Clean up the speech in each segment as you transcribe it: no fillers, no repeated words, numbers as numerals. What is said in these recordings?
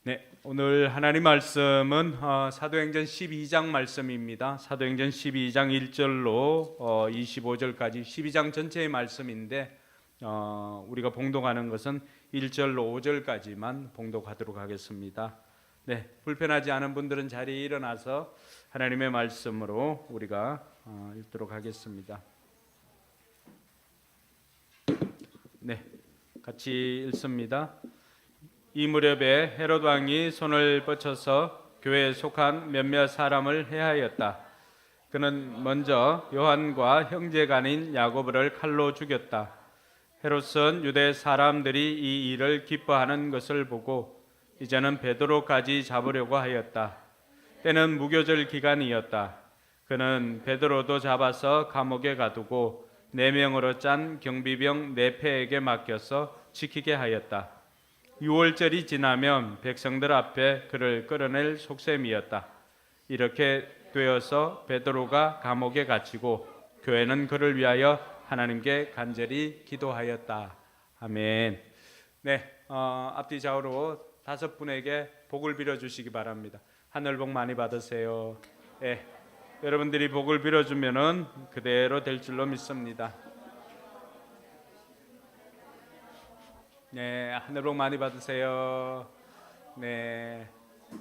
네, 오늘 하나님 말씀은 사도행전 12장 말씀입니다. 사도행전 12장 1절로 25절까지 12장 전체의 말씀인데 우리가 봉독하는 것은 1절로 5절까지만 봉독하도록 하겠습니다. 네, 불편하지 않은 분들은 자리에 일어나서 하나님의 말씀으로 우리가 읽도록 하겠습니다. 네, 같이 읽습니다. 이 무렵에 헤롯 왕이 손을 뻗쳐서 교회에 속한 몇몇 사람을 해하였다. 그는 먼저 요한과 형제간인 야고보를 칼로 죽였다. 헤롯은 유대 사람들이 이 일을 기뻐하는 것을 보고 이제는 베드로까지 잡으려고 하였다. 때는 무교절 기간이었다. 그는 베드로도 잡아서 감옥에 가두고 4명으로 짠 경비병 4패에게 맡겨서 지키게 하였다. 6월절이 지나면 백성들 앞에 그를 끌어낼 속셈이었다. 이렇게 되어서 베드로가 감옥에 갇히고 교회는 그를 위하여 하나님께 간절히 기도하였다. 아멘. 네, 앞뒤 좌우로 5분에게 복을 빌어주시기 바랍니다. 하늘 복 많이 받으세요. 네, 여러분들이 복을 빌어주면은 그대로 될 줄로 믿습니다. 네, 하늘 복 많이 받으세요. 네,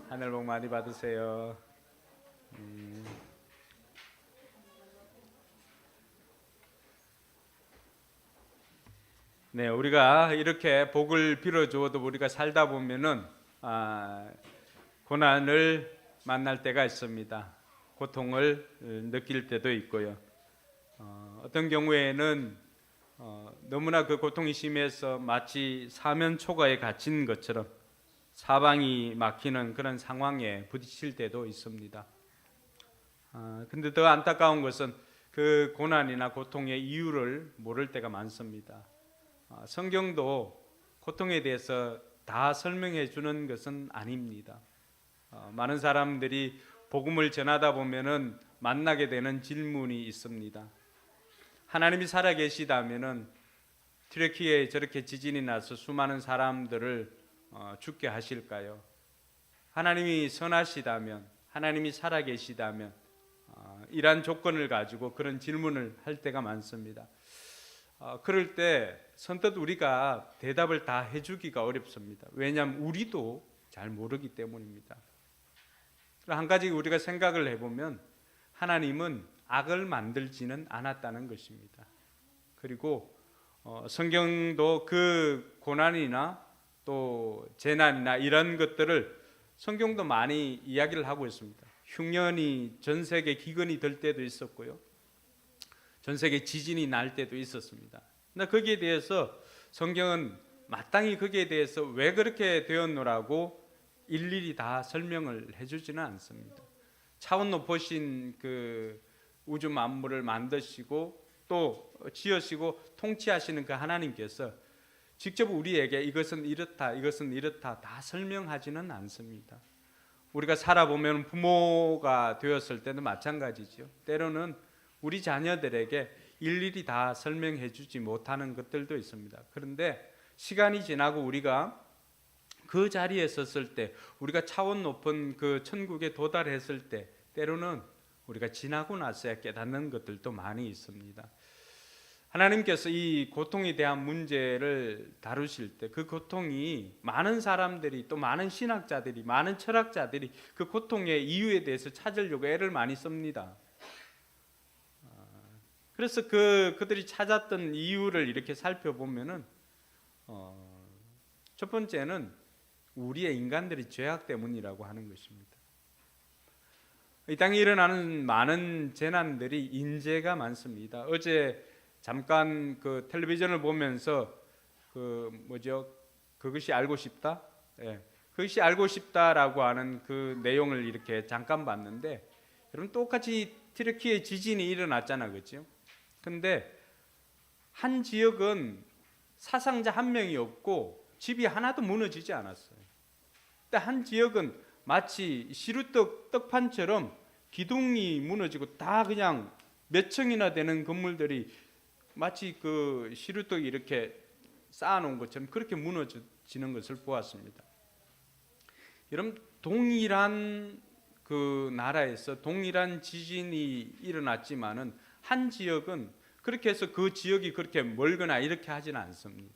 하늘 복 많이 받으세요. 네, 우리가 이렇게 복을 빌어주어도 우리가 살다 보면은 고난을 만날 때가 있습니다. 고통을 느낄 때도 있고요. 어떤 경우에는 너무나 그 고통이 심해서 마치 사면 초가에 갇힌 것처럼 사방이 막히는 그런 상황에 부딪힐 때도 있습니다. 근데 더 안타까운 것은 그 고난이나 고통의 이유를 모를 때가 많습니다. 성경도 고통에 대해서 다 설명해 주는 것은 아닙니다. 많은 사람들이 복음을 전하다 보면은 만나게 되는 질문이 있습니다. 하나님이 살아계시다면은 튀르키예에 저렇게 지진이 나서 수많은 사람들을 죽게 하실까요? 하나님이 선하시다면, 하나님이 살아계시다면 이러한 조건을 가지고 그런 질문을 할 때가 많습니다. 그럴 때 선뜻 우리가 대답을 다 해주기가 어렵습니다. 왜냐하면 우리도 잘 모르기 때문입니다. 한 가지 우리가 생각을 해보면 하나님은 악을 만들지는 않았다는 것입니다. 그리고 성경도 그 고난이나 또 재난이나 이런 것들을 성경도 많이 이야기를 하고 있습니다. 흉년이 전 세계 기근이 될 때도 있었고요. 전 세계 지진이 날 때도 있었습니다. 근데 거기에 대해서 성경은 마땅히 거기에 대해서 왜 그렇게 되었노라고 일일이 다 설명을 해주지는 않습니다. 차원 높으신 그 우주 만물을 만드시고 또 지으시고 통치하시는 그 하나님께서 직접 우리에게 이것은 이렇다, 이것은 이렇다 다 설명하지는 않습니다. 우리가 살아보면 부모가 되었을 때도 마찬가지죠. 때로는 우리 자녀들에게 일일이 다 설명해 주지 못하는 것들도 있습니다. 그런데 시간이 지나고 우리가 그 자리에 섰을 때, 우리가 차원 높은 그 천국에 도달했을 때 때로는 우리가 지나고 나서야 깨닫는 것들도 많이 있습니다. 하나님께서 이 고통에 대한 문제를 다루실 때 그 고통이 많은 사람들이 또 많은 신학자들이 많은 철학자들이 그 고통의 이유에 대해서 찾으려고 애를 많이 씁니다. 그래서 그들이 찾았던 이유를 이렇게 살펴보면은 첫 번째는 우리의 인간들의 죄악 때문이라고 하는 것입니다. 이 땅에 일어나는 많은 재난들이 인재가 많습니다. 어제 잠깐 그 텔레비전을 보면서 그것이 알고 싶다? 예. 그것이 알고 싶다라고 하는 그 내용을 이렇게 잠깐 봤는데, 여러분 똑같이 튀르키예 지진이 일어났잖아, 그렇죠? 근데 한 지역은 사상자 한 명이 없고 집이 하나도 무너지지 않았어요. 근데 한 지역은 마치 시루떡 떡판처럼 기둥이 무너지고 다 그냥 몇 층이나 되는 건물들이 마치 그 시루떡이 이렇게 쌓아놓은 것처럼 그렇게 무너지는 것을 보았습니다. 여러분, 동일한 그 나라에서 동일한 지진이 일어났지만은 한 지역은 그렇게 해서 그 지역이 그렇게 멀거나 이렇게 하지는 않습니다.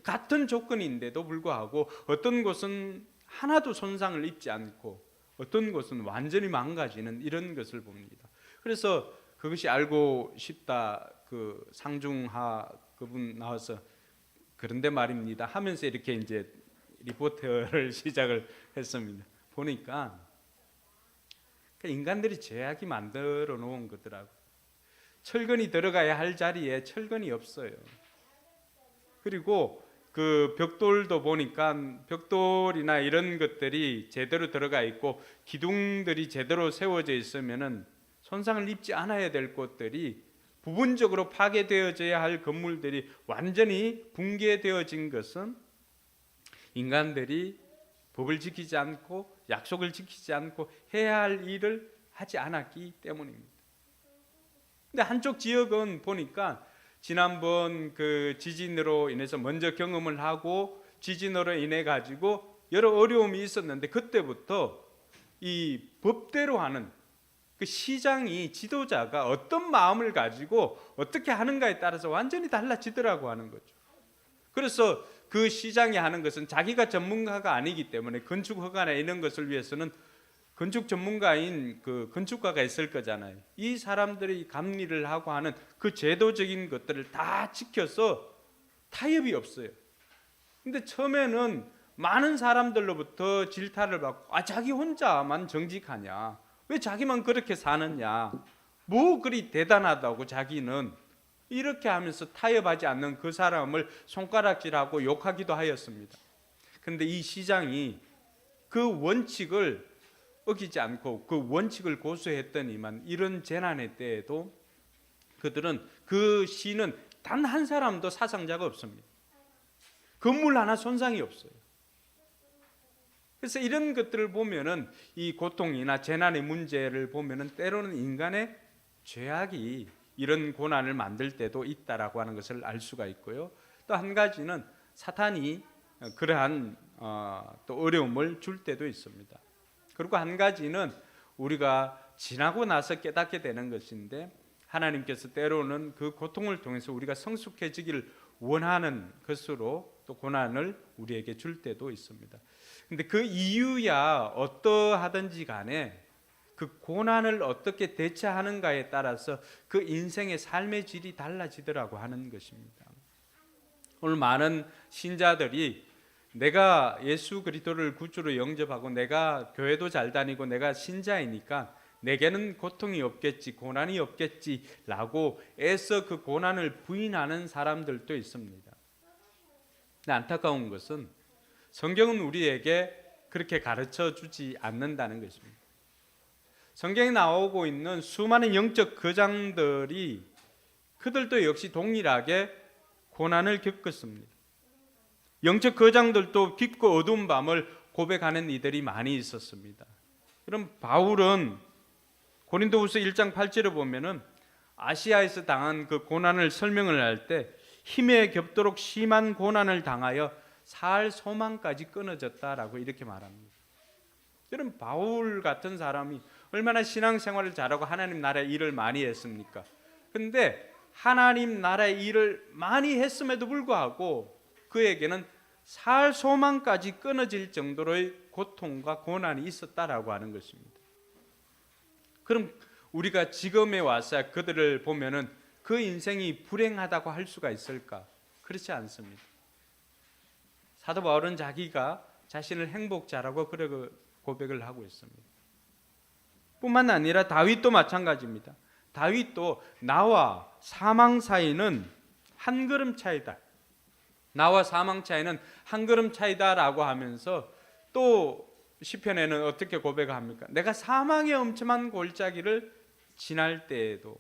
같은 조건인데도 불구하고 어떤 곳은 하나도 손상을 입지 않고 어떤 곳은 완전히 망가지는 이런 것을 봅니다. 그래서 그것이 알고 싶다 그 상중하 그분 나와서 그런데 말입니다 하면서 이렇게 이제 리포터를 시작을 했습니다. 보니까 인간들이 죄악이 만들어 놓은 거더라고. 철근이 들어가야 할 자리에 철근이 없어요. 그리고 그 벽돌도 보니까 벽돌이나 이런 것들이 제대로 들어가 있고 기둥들이 제대로 세워져 있으면은 손상을 입지 않아야 될 곳들이 부분적으로 파괴되어져야 할 건물들이 완전히 붕괴되어진 것은 인간들이 법을 지키지 않고 약속을 지키지 않고 해야 할 일을 하지 않았기 때문입니다. 근데 한쪽 지역은 보니까 지난번 그 지진으로 인해서 먼저 경험을 하고 지진으로 인해 가지고 여러 어려움이 있었는데 그때부터 이 법대로 하는 그 시장이 지도자가 어떤 마음을 가지고 어떻게 하는가에 따라서 완전히 달라지더라고 하는 거죠. 그래서 그 시장이 하는 것은 자기가 전문가가 아니기 때문에 건축 허가나 이런 것을 위해서는 건축 전문가인 그 건축가가 있을 거잖아요. 이 사람들이 감리를 하고 하는 그 제도적인 것들을 다 지켜서 타협이 없어요. 근데 처음에는 많은 사람들로부터 질타를 받고 자기 혼자만 정직하냐, 왜 자기만 그렇게 사느냐, 뭐 그리 대단하다고 자기는, 이렇게 하면서 타협하지 않는 그 사람을 손가락질하고 욕하기도 하였습니다. 그런데 이 시장이 그 원칙을 어기지 않고 그 원칙을 고수했더니만 이런 재난의 때에도 그들은 그 시는 단 한 사람도 사상자가 없습니다. 건물 하나 손상이 없어요. 그래서 이런 것들을 보면은 이 고통이나 재난의 문제를 보면은 때로는 인간의 죄악이 이런 고난을 만들 때도 있다라고 하는 것을 알 수가 있고요. 또 한 가지는 사탄이 그러한 또 어려움을 줄 때도 있습니다. 그리고 한 가지는 우리가 지나고 나서 깨닫게 되는 것인데 하나님께서 때로는 그 고통을 통해서 우리가 성숙해지기를 원하는 것으로 또 고난을 우리에게 줄 때도 있습니다. 근데 그 이유야 어떠하든지 간에 그 고난을 어떻게 대처하는가에 따라서 그 인생의 삶의 질이 달라지더라고 하는 것입니다. 오늘 많은 신자들이 내가 예수 그리스도를 구주로 영접하고 내가 교회도 잘 다니고 내가 신자이니까 내게는 고통이 없겠지, 고난이 없겠지라고 애써 그 고난을 부인하는 사람들도 있습니다. 근데 안타까운 것은 성경은 우리에게 그렇게 가르쳐 주지 않는다는 것입니다. 성경에 나오고 있는 수많은 영적 거장들이 그들도 역시 동일하게 고난을 겪었습니다. 영적 거장들도 깊고 어두운 밤을 고백하는 이들이 많이 있었습니다. 그럼 바울은 고린도후서 1장 8절에 보면은 아시아에서 당한 그 고난을 설명을 할 때 힘에 겹도록 심한 고난을 당하여 살 소망까지 끊어졌다라고 이렇게 말합니다. 여러분, 바울 같은 사람이 얼마나 신앙생활을 잘하고 하나님 나라의 일을 많이 했습니까? 근데 하나님 나라의 일을 많이 했음에도 불구하고 그에게는 살 소망까지 끊어질 정도로의 고통과 고난이 있었다라고 하는 것입니다. 그럼 우리가 지금에 와서 그들을 보면은 그 인생이 불행하다고 할 수가 있을까? 그렇지 않습니다. 사도 바울은 자기가 자신을 행복자라고 그렇게 고백을 하고 있습니다. 뿐만 아니라 다윗도 마찬가지입니다. 다윗도 나와 사망 사이는 한 걸음 차이다. 나와 사망 차이는 한 걸음 차이다라고 하면서 또 시편에는 어떻게 고백합니까? 내가 사망의 엄청난 골짜기를 지날 때에도.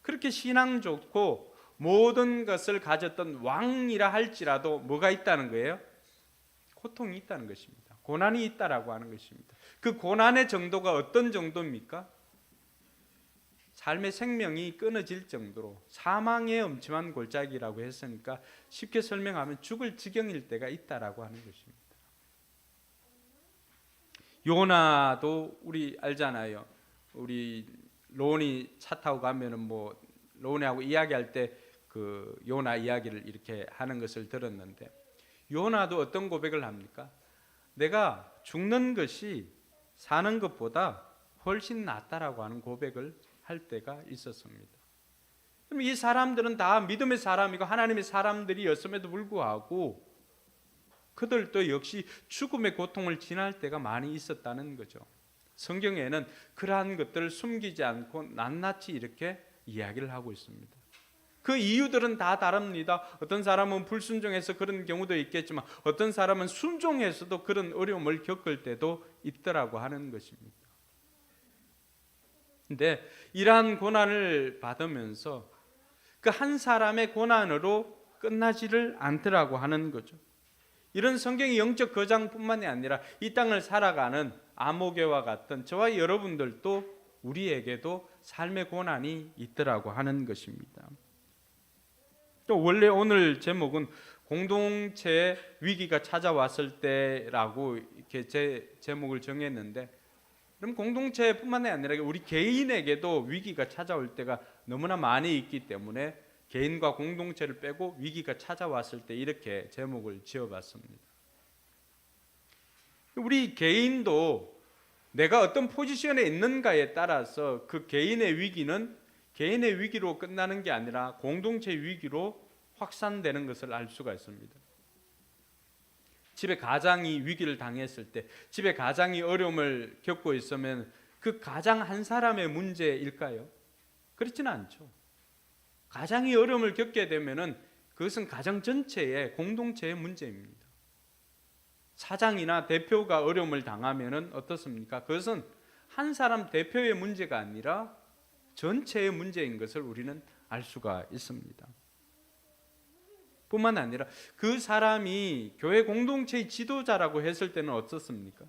그렇게 신앙 좋고 모든 것을 가졌던 왕이라 할지라도 뭐가 있다는 거예요? 고통이 있다는 것입니다. 고난이 있다라고 하는 것입니다. 그 고난의 정도가 어떤 정도입니까? 삶의 생명이 끊어질 정도로 사망의 엄청난 골짜기라고 했으니까 쉽게 설명하면 죽을 지경일 때가 있다라고 하는 것입니다. 요나도 우리 알잖아요. 우리 론이 차 타고 가면은 뭐 론하고 이야기할 때 그 요나 이야기를 이렇게 하는 것을 들었는데, 요나도 어떤 고백을 합니까? 내가 죽는 것이 사는 것보다 훨씬 낫다라고 하는 고백을 할 때가 있었습니다. 그럼 이 사람들은 다 믿음의 사람이고 하나님의 사람들이었음에도 불구하고 그들도 역시 죽음의 고통을 지날 때가 많이 있었다는 거죠. 성경에는 그러한 것들을 숨기지 않고 낱낱이 이렇게 이야기를 하고 있습니다. 그 이유들은 다 다릅니다. 어떤 사람은 불순종해서 그런 경우도 있겠지만 어떤 사람은 순종해서도 그런 어려움을 겪을 때도 있더라고 하는 것입니다. 근데 이러한 고난을 받으면서 그 한 사람의 고난으로 끝나지를 않더라고 하는 거죠. 이런 성경의 영적 거장뿐만이 아니라 이 땅을 살아가는 아모개와 같은 저와 여러분들도 우리에게도 삶의 고난이 있더라고 하는 것입니다. 또 원래 오늘 제목은 공동체의 위기가 찾아왔을 때라고 이렇게 제목을 정했는데, 그럼 공동체뿐만이 아니라 우리 개인에게도 위기가 찾아올 때가 너무나 많이 있기 때문에 개인과 공동체를 빼고 위기가 찾아왔을 때 이렇게 제목을 지어봤습니다. 우리 개인도 내가 어떤 포지션에 있는가에 따라서 그 개인의 위기는 개인의 위기로 끝나는 게 아니라 공동체의 위기로 확산되는 것을 알 수가 있습니다. 집에 가장이 위기를 당했을 때, 집에 가장이 어려움을 겪고 있으면 그 가장 한 사람의 문제일까요? 그렇지는 않죠. 가장이 어려움을 겪게 되면은 그것은 가정 전체의 공동체의 문제입니다. 사장이나 대표가 어려움을 당하면은 어떻습니까? 그것은 한 사람 대표의 문제가 아니라 전체의 문제인 것을 우리는 알 수가 있습니다. 뿐만 아니라 그 사람이 교회 공동체의 지도자라고 했을 때는 어떻습니까?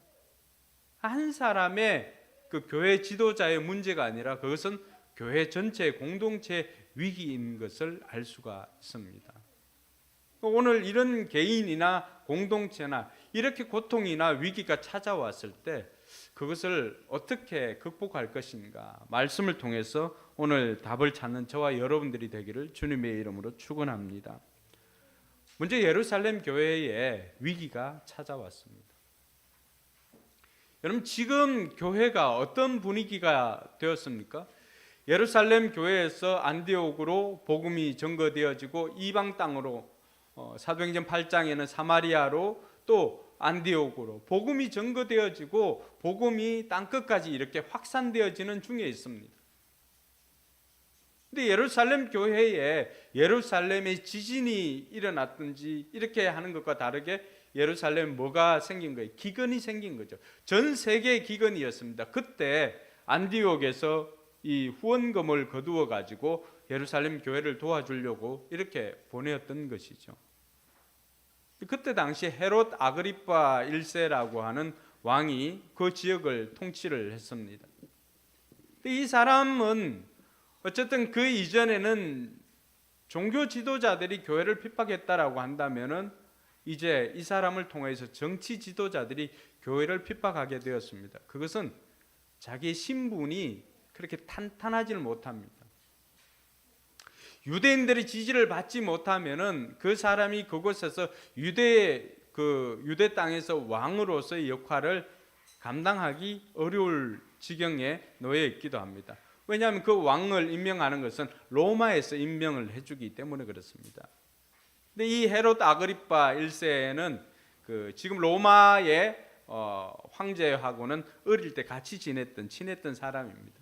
한 사람의 그 교회 지도자의 문제가 아니라 그것은 교회 전체의 공동체의 위기인 것을 알 수가 있습니다. 오늘 이런 개인이나 공동체나 이렇게 고통이나 위기가 찾아왔을 때 그것을 어떻게 극복할 것인가, 말씀을 통해서 오늘 답을 찾는 저와 여러분들이 되기를 주님의 이름으로 축원합니다. 먼저 예루살렘 교회에 위기가 찾아왔습니다. 여러분, 지금 교회가 어떤 분위기가 되었습니까? 예루살렘 교회에서 안디옥으로 복음이 전거되어지고 이방 땅으로 사도행전 8장에는 사마리아로 또 안디옥으로 복음이 전거되어지고 복음이 땅끝까지 이렇게 확산되어지는 중에 있습니다. 근데 예루살렘 교회에 예루살렘에 지진이 일어났든지 이렇게 하는 것과 다르게 예루살렘에 뭐가 생긴 거예요? 기근이 생긴 거죠. 전 세계의 기근이었습니다. 그때 안디옥에서 이 후원금을 거두어 가지고 예루살렘 교회를 도와주려고 이렇게 보내었던 것이죠. 그때 당시 헤롯 아그리파 1세라고 하는 왕이 그 지역을 통치를 했습니다. 이 사람은 어쨌든 그 이전에는 종교 지도자들이 교회를 핍박했다라고 한다면은 이제 이 사람을 통해서 정치 지도자들이 교회를 핍박하게 되었습니다. 그것은 자기의 신분이 그렇게 탄탄하지를 못합니다. 유대인들이 지지를 받지 못하면은 그 사람이 그곳에서 유대 땅에서 왕으로서의 역할을 감당하기 어려울 지경에 놓여 있기도 합니다. 왜냐하면 그 왕을 임명하는 것은 로마에서 임명을 해주기 때문에 그렇습니다. 근데 이 헤롯 아그리파 1세는 지금 로마의 황제하고는 어릴 때 같이 친했던 사람입니다.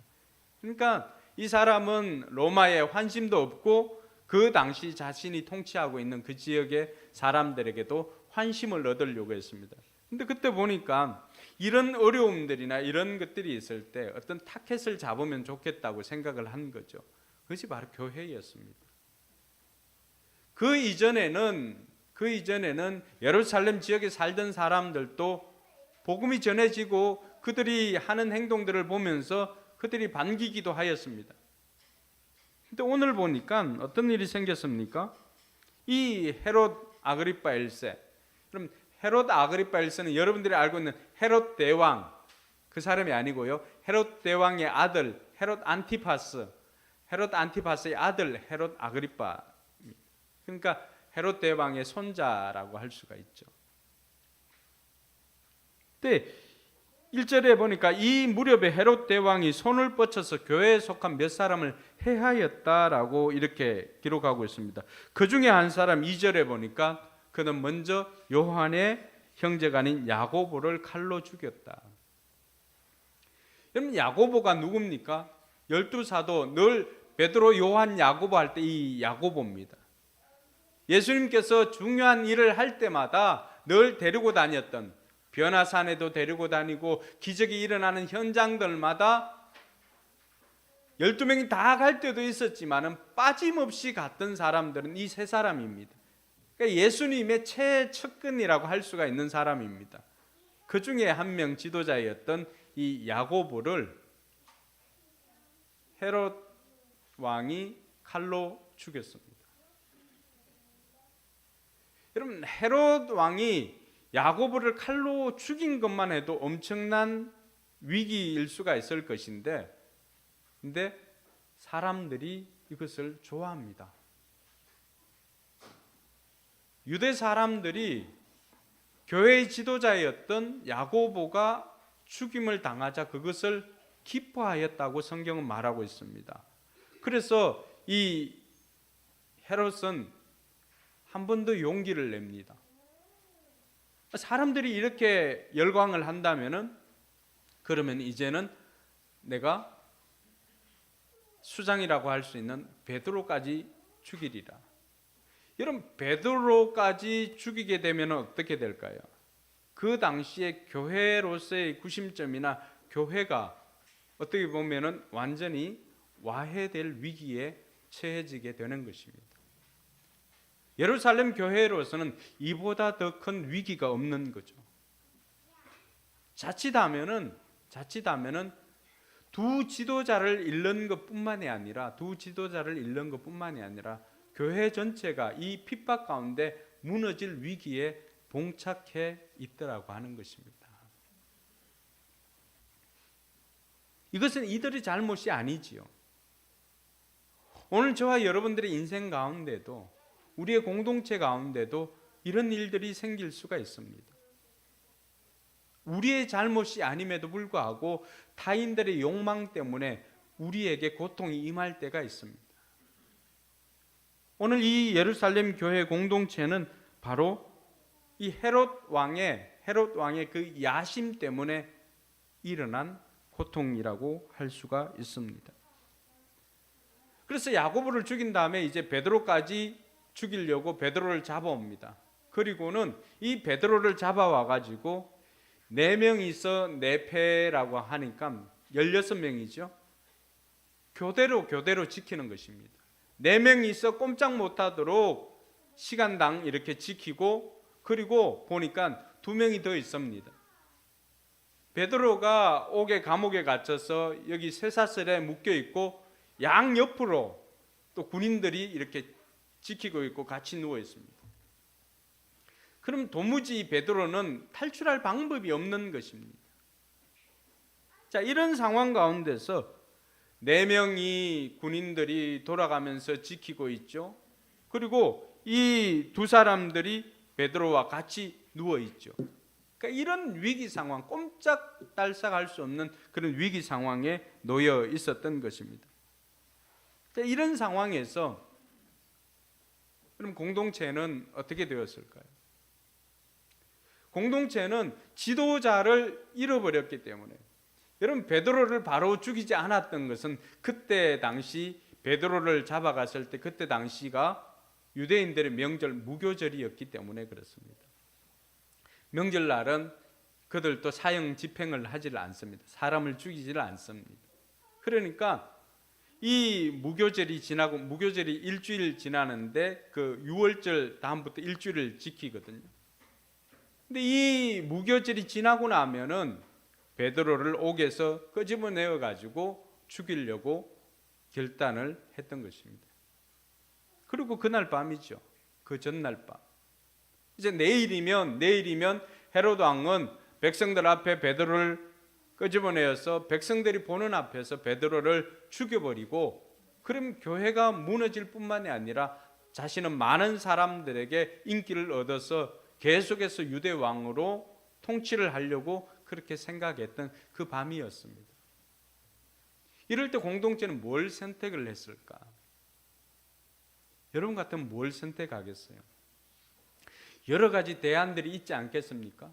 그러니까 이 사람은 로마에 환심도 없고 그 당시 자신이 통치하고 있는 그 지역의 사람들에게도 환심을 얻으려고 했습니다. 근데 그때 보니까 이런 어려움들이나 이런 것들이 있을 때 어떤 타켓을 잡으면 좋겠다고 생각을 한 거죠. 그것이 바로 교회였습니다. 그 이전에는 예루살렘 지역에 살던 사람들도 복음이 전해지고 그들이 하는 행동들을 보면서 그들이 반기기도 하였습니다. 근데 오늘 보니까 어떤 일이 생겼습니까? 이 헤롯 아그리파 1세. 그럼 헤롯 아그리파 1세는 여러분들이 알고 있는 헤롯 대왕, 그 사람이 아니고요. 헤롯 대왕의 아들 헤롯 안티파스의 아들 헤롯 아그리파. 그러니까 헤롯 대왕의 손자라고 할 수가 있죠. 근데 1절에 보니까 이 무렵에 헤롯 대왕이 손을 뻗쳐서 교회에 속한 몇 사람을 해하였다라고 이렇게 기록하고 있습니다. 그 중에 한 사람 2절에 보니까 그는 먼저 요한의 형제가 아닌 야고보를 칼로 죽였다. 여러분, 야고보가 누굽니까? 12사도 늘 베드로, 요한, 야고보 할 때 이 야고보입니다. 예수님께서 중요한 일을 할 때마다 늘 데리고 다녔던, 변화산에도 데리고 다니고 기적이 일어나는 현장들마다 12명이 다 갈 때도 있었지만 빠짐없이 갔던 사람들은 이 세 사람입니다. 그러니까 예수님의 최측근이라고 할 수가 있는 사람입니다. 그 중에 한 명 지도자였던 이 야고보를 헤롯 왕이 칼로 죽였습니다. 여러분, 헤롯 왕이 야고보를 칼로 죽인 것만 해도 엄청난 위기일 수가 있을 것인데, 근데 사람들이 이것을 좋아합니다. 유대 사람들이 교회의 지도자였던 야고보가 죽임을 당하자 그것을 기뻐하였다고 성경은 말하고 있습니다. 그래서 이 헤롯은 한 번 더 용기를 냅니다. 사람들이 이렇게 열광을 한다면은, 그러면 이제는 내가 수장이라고 할 수 있는 베드로까지 죽이리라. 여러분, 베드로까지 죽이게 되면 어떻게 될까요? 그 당시에 교회로서의 구심점이나 교회가 어떻게 보면은 완전히 와해될 위기에 처해지게 되는 것입니다. 예루살렘 교회로서는 이보다 더 큰 위기가 없는 거죠. 자칫하면은 두 지도자를 잃는 것뿐만이 아니라 교회 전체가 이 핍박 가운데 무너질 위기에 봉착해 있더라고 하는 것입니다. 이것은 이들의 잘못이 아니지요. 오늘 저와 여러분들의 인생 가운데도, 우리의 공동체 가운데도 이런 일들이 생길 수가 있습니다. 우리의 잘못이 아님에도 불구하고 타인들의 욕망 때문에 우리에게 고통이 임할 때가 있습니다. 오늘 이 예루살렘 교회 공동체는 바로 이 헤롯 왕의 그 야심 때문에 일어난 고통이라고 할 수가 있습니다. 그래서 야고보를 죽인 다음에 이제 베드로까지 죽이려고 베드로를 잡아옵니다. 그리고는 이 베드로를 잡아와 가지고 4명이서 4패라고 하니까 16명이죠. 교대로 지키는 것입니다. 4명이서 꼼짝 못하도록 시간당 이렇게 지키고, 그리고 보니까 2명이 더 있습니다. 베드로가 옥에 감옥에 갇혀서 여기 쇠사슬에 묶여 있고, 양옆으로 또 군인들이 이렇게 지키고 있고 같이 누워 있습니다. 그럼 도무지 베드로는 탈출할 방법이 없는 것입니다. 자, 이런 상황 가운데서 4명이 군인들이 돌아가면서 지키고 있죠. 그리고 이 두 사람들이 베드로와 같이 누워 있죠. 그러니까 이런 위기 상황, 꼼짝달싹할 수 없는 그런 위기 상황에 놓여 있었던 것입니다. 자, 이런 상황에서 그럼 공동체는 어떻게 되었을까요? 공동체는 지도자를 잃어버렸기 때문에, 여러분, 베드로를 바로 죽이지 않았던 것은 그때 당시 베드로를 잡아갔을 때 그때 당시가 유대인들의 명절 무교절이었기 때문에 그렇습니다. 명절날은 그들도 사형 집행을 하지를 않습니다. 사람을 죽이지를 않습니다. 그러니까 이 무교절이 지나고, 무교절이 일주일 지나는데 그 6월절 다음부터 일주일을 지키거든요. 근데 이 무교절이 지나고 나면은 베드로를 옥에서 끄집어내어 가지고 죽이려고 결단을 했던 것입니다. 그리고 그날 밤이죠. 그 전날 밤. 이제 내일이면 헤롯 왕은 백성들 앞에 베드로를 끄집어내어서 백성들이 보는 앞에서 베드로를 죽여버리고, 그럼 교회가 무너질 뿐만이 아니라 자신은 많은 사람들에게 인기를 얻어서 계속해서 유대 왕으로 통치를 하려고 그렇게 생각했던 그 밤이었습니다. 이럴 때 공동체는 뭘 선택을 했을까? 여러분 같으면 뭘 선택하겠어요? 여러 가지 대안들이 있지 않겠습니까?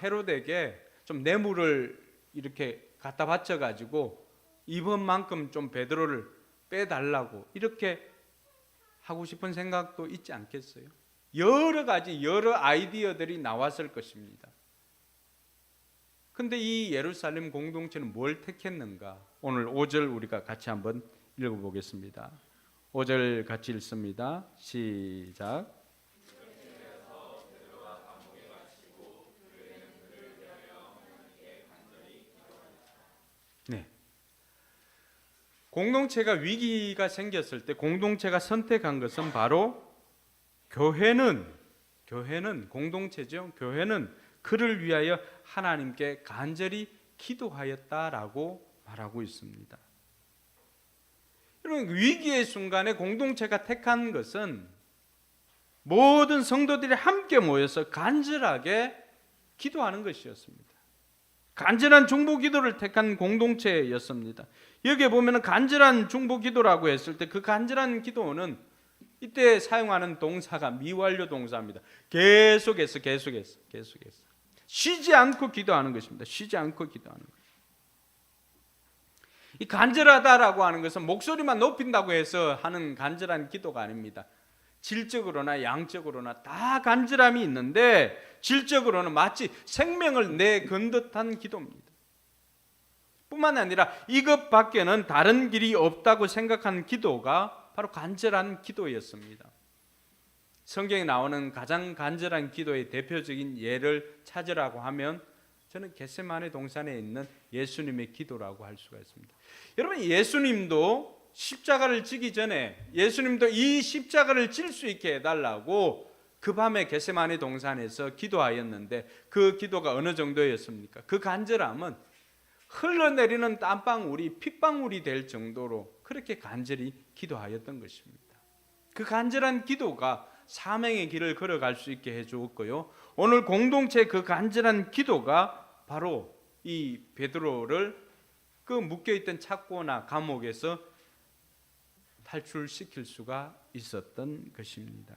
헤롯에게 좀 뇌물을 이렇게 갖다 바쳐가지고 이번만큼 좀 베드로를 빼달라고 이렇게 하고 싶은 생각도 있지 않겠어요? 여러 가지 여러 아이디어들이 나왔을 것입니다. 근데 이 예루살렘 공동체는 뭘 택했는가? 오늘 5절 우리가 같이 한번 읽어보겠습니다. 5절 같이 읽습니다. 시작. 네. 공동체가 위기가 생겼을 때 공동체가 선택한 것은 바로 교회는 공동체죠. 교회는 그를 위하여 하나님께 간절히 기도하였다라고 말하고 있습니다. 여러분, 위기의 순간에 공동체가 택한 것은 모든 성도들이 함께 모여서 간절하게 기도하는 것이었습니다. 간절한 중보 기도를 택한 공동체였습니다. 여기에 보면 간절한 중보 기도라고 했을 때 그 간절한 기도는 이때 사용하는 동사가 미완료 동사입니다. 계속해서 쉬지 않고 기도하는 것입니다. 쉬지 않고 기도하는 것. 이 간절하다라고 하는 것은 목소리만 높인다고 해서 하는 간절한 기도가 아닙니다. 질적으로나 양적으로나 다 간절함이 있는데 질적으로는 마치 생명을 내건 듯한 기도입니다. 뿐만 아니라 이것밖에는 다른 길이 없다고 생각한 기도가 바로 간절한 기도였습니다. 성경에 나오는 가장 간절한 기도의 대표적인 예를 찾으라고 하면 저는 겟세마네 동산에 있는 예수님의 기도라고 할 수가 있습니다. 여러분, 예수님도 십자가를 지기 전에 예수님도 이 십자가를 질 수 있게 해달라고 그 밤에 겟세마네 동산에서 기도하였는데 그 기도가 어느 정도였습니까? 그 간절함은 흘러내리는 땀방울이 핏방울이 될 정도로 그렇게 간절히 기도하였던 것입니다. 그 간절한 기도가 사명의 길을 걸어갈 수 있게 해주었고요, 오늘 공동체의 그 간절한 기도가 바로 이 베드로를 그 묶여있던 착고나 감옥에서 탈출시킬 수가 있었던 것입니다.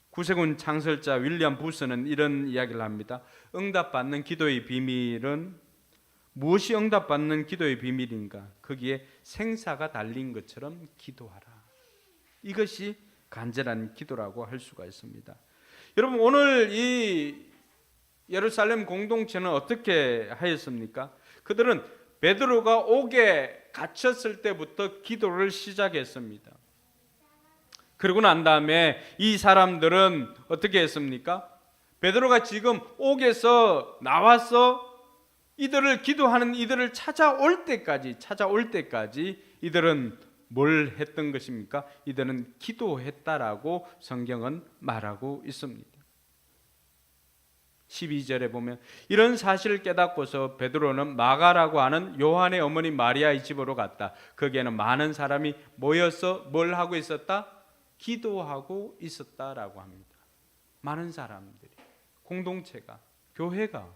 구세군 창설자 윌리엄 부스는 이런 이야기를 합니다. 응답받는 기도의 비밀은 무엇이 응답받는 기도의 비밀인가? 거기에 생사가 달린 것처럼 기도하라. 이것이 간절한 기도라고 할 수가 있습니다. 여러분, 오늘 이 예루살렘 공동체는 어떻게 하였습니까? 그들은 베드로가 옥에 갇혔을 때부터 기도를 시작했습니다. 그러고 난 다음에 이 사람들은 어떻게 했습니까? 베드로가 지금 옥에서 나와서 이들을 기도하는 이들을 찾아올 때까지 이들은 뭘 했던 것입니까? 이들은 기도했다라고 성경은 말하고 있습니다. 12절에 보면 이런 사실을 깨닫고서 베드로는 마가라고 하는 요한의 어머니 마리아의 집으로 갔다. 거기에는 많은 사람이 모여서 뭘 하고 있었다? 기도하고 있었다라고 합니다. 많은 사람들이, 공동체가, 교회가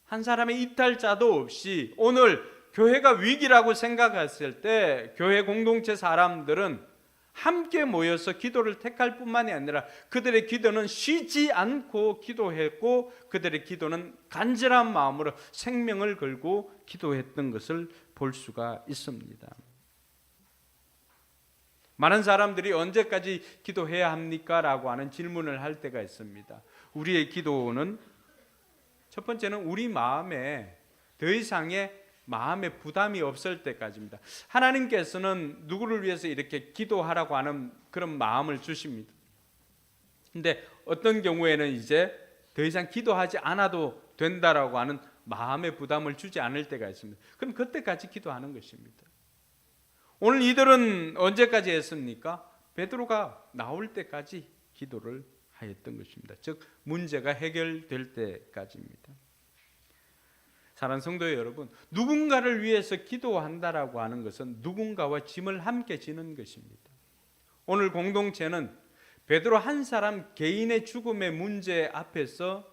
한 사람의 이탈자도 없이 오늘 교회가 위기라고 생각했을 때 교회 공동체 사람들은 함께 모여서 기도를 택할 뿐만이 아니라 그들의 기도는 쉬지 않고 기도했고 그들의 기도는 간절한 마음으로 생명을 걸고 기도했던 것을 볼 수가 있습니다. 많은 사람들이 언제까지 기도해야 합니까? 라고 하는 질문을 할 때가 있습니다. 우리의 기도는 첫 번째는 우리 마음에 더 이상의 마음의 부담이 없을 때까지입니다. 하나님께서는 누구를 위해서 이렇게 기도하라고 하는 그런 마음을 주십니다. 근데 어떤 경우에는 이제 더 이상 기도하지 않아도 된다라고 하는 마음의 부담을 주지 않을 때가 있습니다. 그럼 그때까지 기도하는 것입니다. 오늘 이들은 언제까지 했습니까? 베드로가 나올 때까지 기도를 하였던 것입니다. 즉 문제가 해결될 때까지입니다. 사랑하는 성도 여러분, 누군가를 위해서 기도한다라고 하는 것은 누군가와 짐을 함께 지는 것입니다. 오늘 공동체는 베드로 한 사람 개인의 죽음의 문제 앞에서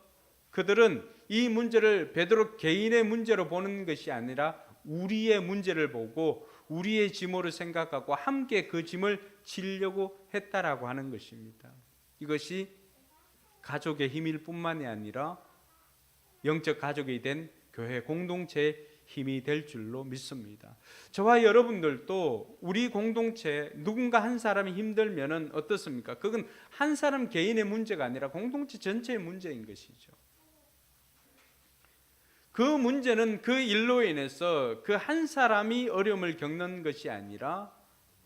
그들은 이 문제를 베드로 개인의 문제로 보는 것이 아니라 우리의 문제를 보고 우리의 짐으로 생각하고 함께 그 짐을 지려고 했다라고 하는 것입니다. 이것이 가족의 힘일 뿐만이 아니라 영적 가족이 된 교회 공동체의 힘이 될 줄로 믿습니다. 저와 여러분들도 우리 공동체 누군가 한 사람이 힘들면은 어떻습니까? 그건 한 사람 개인의 문제가 아니라 공동체 전체의 문제인 것이죠. 그 문제는 그 일로 인해서 그 한 사람이 어려움을 겪는 것이 아니라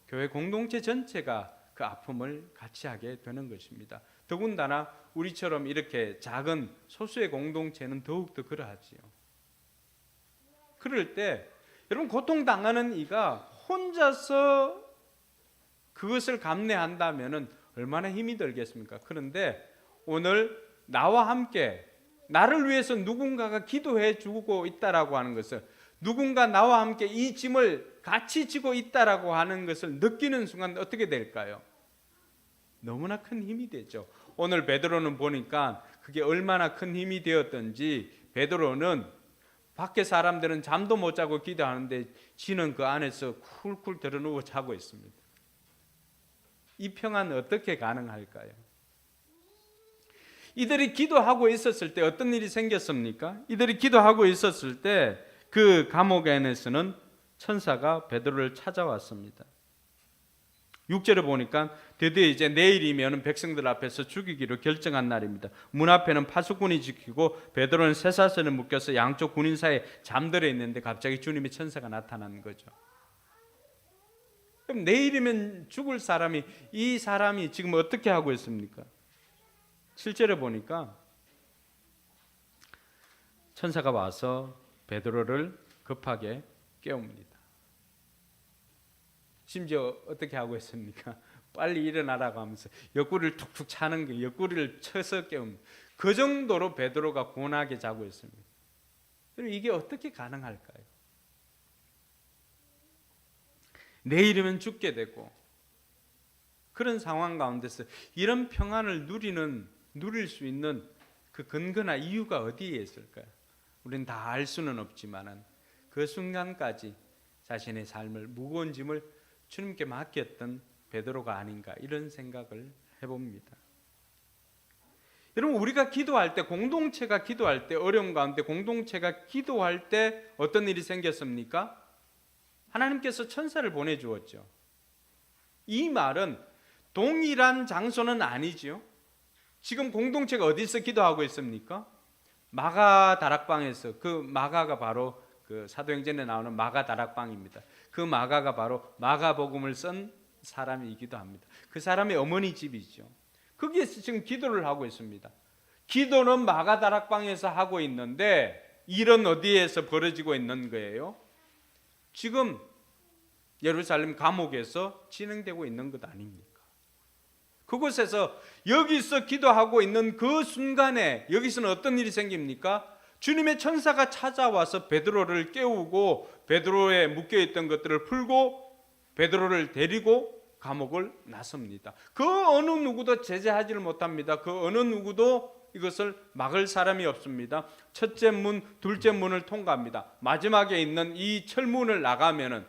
교회 공동체 전체가 그 아픔을 같이 하게 되는 것입니다. 더군다나 우리처럼 이렇게 작은 소수의 공동체는 더욱더 그러하지요. 그럴 때 여러분, 고통당하는 이가 혼자서 그것을 감내한다면 얼마나 힘이 들겠습니까? 그런데 오늘 나와 함께 나를 위해서 누군가가 기도해 주고 있다라고 하는 것을, 누군가 나와 함께 이 짐을 같이 지고 있다라고 하는 것을 느끼는 순간 어떻게 될까요? 너무나 큰 힘이 되죠. 오늘 베드로는 보니까 그게 얼마나 큰 힘이 되었던지, 베드로는 밖에 사람들은 잠도 못 자고 기도하는데 지는 그 안에서 쿨쿨 들어누워 자고 있습니다. 이 평안은 어떻게 가능할까요? 이들이 기도하고 있었을 때 어떤 일이 생겼습니까? 이들이 기도하고 있었을 때 그 감옥 안에서는 천사가 베드로를 찾아왔습니다. 6절에 보니까 드디어 이제 내일이면 백성들 앞에서 죽이기로 결정한 날입니다. 문 앞에는 파수꾼이 지키고 베드로는 쇠사슬에 묶여서 양쪽 군인 사이에 잠들어 있는데 갑자기 주님의 천사가 나타난 거죠. 그럼 내일이면 죽을 사람이, 이 사람이 지금 어떻게 하고 있습니까? 7절에 보니까 천사가 와서 베드로를 급하게 깨웁니다. 심지어 어떻게 하고 있습니까? 빨리 일어나라고 하면서 옆구리를 툭툭 차는 게, 옆구리를 쳐서 깨웁니다. 그 정도로 베드로가 고나게 자고 있습니다. 이게 어떻게 가능할까요? 내일이면 죽게 되고 그런 상황 가운데서 이런 평안을 누릴 수 있는 그 근거나 이유가 어디에 있을까요? 우리는 다 알 수는 없지만 그 순간까지 자신의 삶을, 무거운 짐을 주님께 맡겼던 베드로가 아닌가, 이런 생각을 해봅니다. 여러분, 우리가 기도할 때, 공동체가 기도할 때, 어려움 가운데 공동체가 기도할 때 어떤 일이 생겼습니까? 하나님께서 천사를 보내주었죠. 이 말은 동일한 장소는 아니지요. 지금 공동체가 어디서 기도하고 있습니까? 마가 다락방에서. 그 마가가 바로 그 사도행전에 나오는 마가 다락방입니다. 그 마가가 바로 마가복음을 쓴 사람이기도 합니다. 그 사람의 어머니 집이죠. 거기에서 지금 기도를 하고 있습니다. 기도는 마가 다락방에서 하고 있는데 일은 어디에서 벌어지고 있는 거예요? 지금 예루살렘 감옥에서 진행되고 있는 것 아닙니까? 그곳에서 여기서 기도하고 있는 그 순간에 여기서는 어떤 일이 생깁니까? 주님의 천사가 찾아와서 베드로를 깨우고 베드로에 묶여있던 것들을 풀고 베드로를 데리고 감옥을 나섭니다. 그 어느 누구도 제재하지를 못합니다. 그 어느 누구도 이것을 막을 사람이 없습니다. 첫째 문, 둘째 문을 통과합니다. 마지막에 있는 이 철문을 나가면은,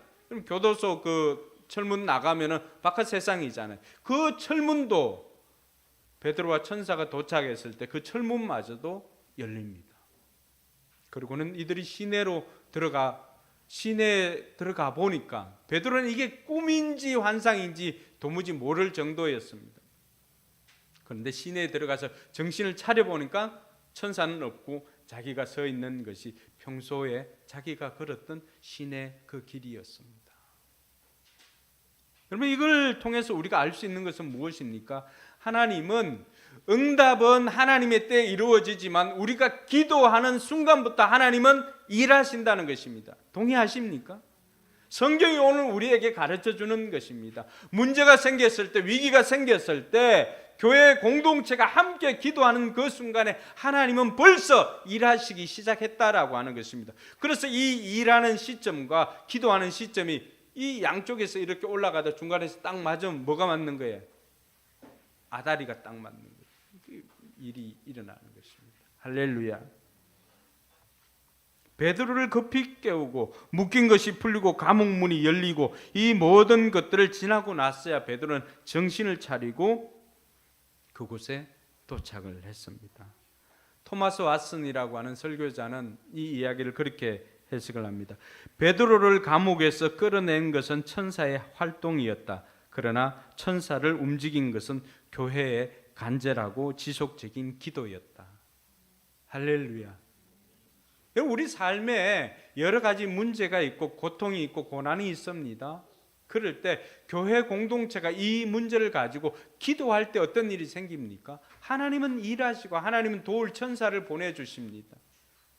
교도소 그 철문 나가면은 바깥 세상이잖아요. 그 철문도 베드로와 천사가 도착했을 때 그 철문마저도 열립니다. 그리고는 이들이 시내에 들어가 보니까 베드로는 이게 꿈인지 환상인지 도무지 모를 정도였습니다. 그런데 시내에 들어가서 정신을 차려보니까 천사는 없고 자기가 서 있는 것이 평소에 자기가 걸었던 시내 그 길이었습니다. 여러분, 이걸 통해서 우리가 알 수 있는 것은 무엇입니까? 하나님은, 응답은 하나님의 때에 이루어지지만 우리가 기도하는 순간부터 하나님은 일하신다는 것입니다. 동의하십니까? 성경이 오늘 우리에게 가르쳐 주는 것입니다. 문제가 생겼을 때, 위기가 생겼을 때 교회 공동체가 함께 기도하는 그 순간에 하나님은 벌써 일하시기 시작했다라고 하는 것입니다. 그래서 이 일하는 시점과 기도하는 시점이 이 양쪽에서 이렇게 올라가다 중간에서 딱 맞으면 뭐가 맞는 거예요? 아다리가 딱 맞는 거예요. 일이 일어나는 것입니다. 할렐루야. 베드로를 급히 깨우고 묶인 것이 풀리고 감옥 문이 열리고 이 모든 것들을 지나고 났어야 베드로는 정신을 차리고 그곳에 도착을 했습니다. 토마스 왓슨이라고 하는 설교자는 이 이야기를 그렇게 해석을 합니다. 베드로를 감옥에서 끌어낸 것은 천사의 활동이었다. 그러나 천사를 움직인 것은 교회의 간절하고 지속적인 기도였다. 할렐루야. 우리 삶에 여러 가지 문제가 있고 고통이 있고 고난이 있습니다. 그럴 때 교회 공동체가 이 문제를 가지고 기도할 때 어떤 일이 생깁니까? 하나님은 일하시고 하나님은 도울 천사를 보내주십니다.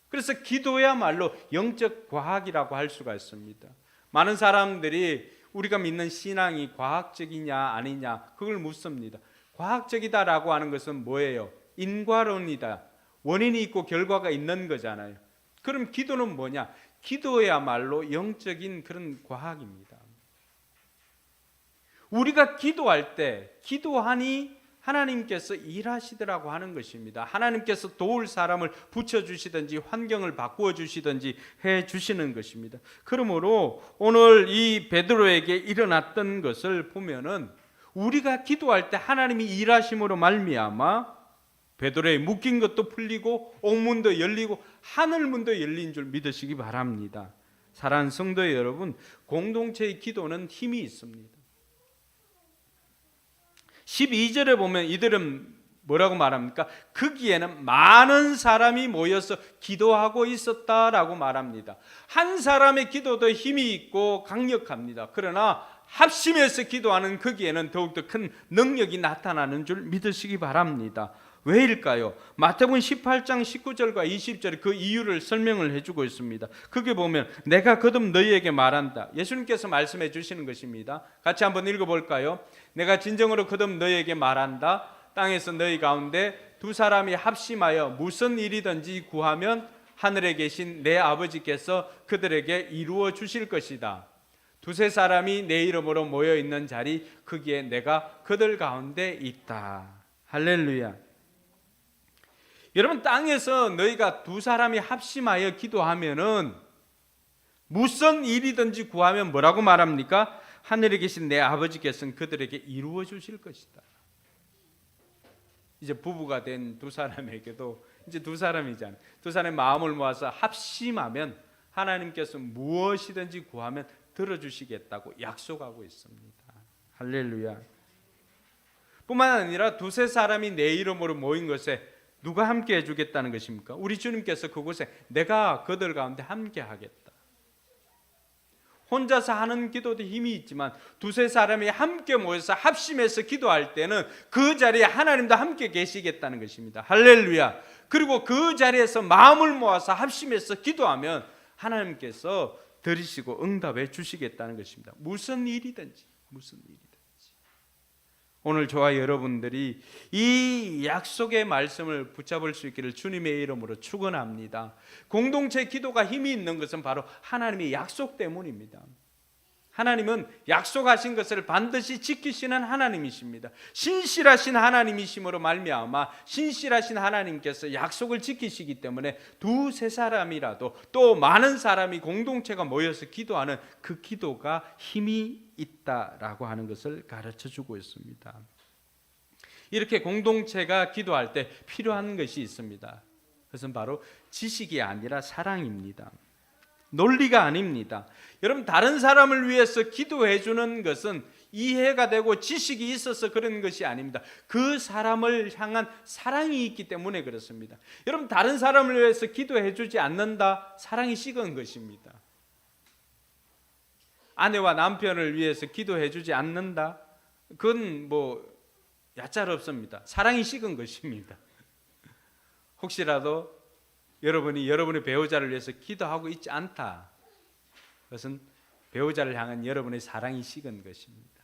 그래서 기도야말로 영적 과학이라고 할 수가 있습니다. 많은 사람들이 우리가 믿는 신앙이 과학적이냐 아니냐 그걸 묻습니다. 과학적이다라고 하는 것은 뭐예요? 인과론이다. 원인이 있고 결과가 있는 거잖아요. 그럼 기도는 뭐냐? 기도야말로 영적인 그런 과학입니다. 우리가 기도할 때 기도하니 하나님께서 일하시더라고 하는 것입니다. 하나님께서 도울 사람을 붙여주시든지 환경을 바꾸어 주시든지 해주시는 것입니다. 그러므로 오늘 이 베드로에게 일어났던 것을 보면은 우리가 기도할 때 하나님이 일하심으로 말미암아 베드로의 묶인 것도 풀리고 옥문도 열리고 하늘문도 열린 줄 믿으시기 바랍니다. 사랑하는 성도 여러분, 공동체의 기도는 힘이 있습니다. 12절에 보면 이들은 뭐라고 말합니까? 거기에는 많은 사람이 모여서 기도하고 있었다라고 말합니다. 한 사람의 기도도 힘이 있고 강력합니다. 그러나 합심해서 기도하는 거기에는 더욱더 큰 능력이 나타나는 줄 믿으시기 바랍니다. 왜일까요? 마태복음 18장 19절과 20절에 그 이유를 설명을 해주고 있습니다. 거기 보면 내가 거듭 너희에게 말한다. 예수님께서 말씀해 주시는 것입니다. 같이 한번 읽어볼까요? 내가 진정으로 거듭 너희에게 말한다. 땅에서 너희 가운데 두 사람이 합심하여 무슨 일이든지 구하면 하늘에 계신 내 아버지께서 그들에게 이루어 주실 것이다. 두세 사람이 내 이름으로 모여 있는 자리 거기에 내가 그들 가운데 있다. 할렐루야. 여러분, 땅에서 너희가 두 사람이 합심하여 기도하면은 무슨 일이든지 구하면 뭐라고 말합니까? 하늘에 계신 내 아버지께서는 그들에게 이루어 주실 것이다. 이제 부부가 된 두 사람에게도 이제 두 사람이잖아요. 두 사람의 마음을 모아서 합심하면 하나님께서 무엇이든지 구하면 들어주시겠다고 약속하고 있습니다. 할렐루야. 뿐만 아니라 두세 사람이 내 이름으로 모인 것에 누가 함께 해주겠다는 것입니까? 우리 주님께서 그곳에 내가 그들 가운데 함께 하겠다. 혼자서 하는 기도도 힘이 있지만 두세 사람이 함께 모여서 합심해서 기도할 때는 그 자리에 하나님도 함께 계시겠다는 것입니다. 할렐루야. 그리고 그 자리에서 마음을 모아서 합심해서 기도하면 하나님께서 들으시고 응답해 주시겠다는 것입니다. 무슨 일이든지. 오늘 저와 여러분들이 이 약속의 말씀을 붙잡을 수 있기를 주님의 이름으로 축원합니다. 공동체 기도가 힘이 있는 것은 바로 하나님의 약속 때문입니다. 하나님은 약속하신 것을 반드시 지키시는 하나님이십니다. 신실하신 하나님이심으로 말미암아 신실하신 하나님께서 약속을 지키시기 때문에 두세 사람이라도 또 많은 사람이 공동체가 모여서 기도하는 그 기도가 힘이 있다라고 하는 것을 가르쳐주고 있습니다. 이렇게 공동체가 기도할 때 필요한 것이 있습니다. 그것은 바로 지식이 아니라 사랑입니다. 논리가 아닙니다. 여러분, 다른 사람을 위해서 기도해 주는 것은 이해가 되고 지식이 있어서 그런 것이 아닙니다. 그 사람을 향한 사랑이 있기 때문에 그렇습니다. 여러분, 다른 사람을 위해서 기도해 주지 않는다, 사랑이 식은 것입니다. 아내와 남편을 위해서 기도해 주지 않는다, 그건 뭐 얕짤없습니다. 사랑이 식은 것입니다. 혹시라도 여러분이 여러분의 배우자를 위해서 기도하고 있지 않다, 그것은 배우자를 향한 여러분의 사랑이 식은 것입니다.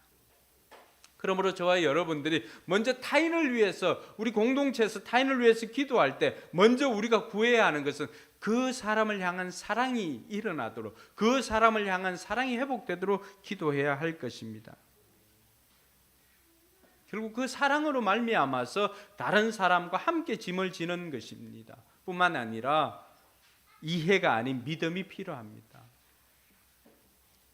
그러므로 저와 여러분들이 먼저 타인을 위해서, 우리 공동체에서 타인을 위해서 기도할 때 먼저 우리가 구해야 하는 것은 그 사람을 향한 사랑이 일어나도록, 그 사람을 향한 사랑이 회복되도록 기도해야 할 것입니다. 결국 그 사랑으로 말미암아서 다른 사람과 함께 짐을 지는 것입니다. 뿐만 아니라 이해가 아닌 믿음이 필요합니다.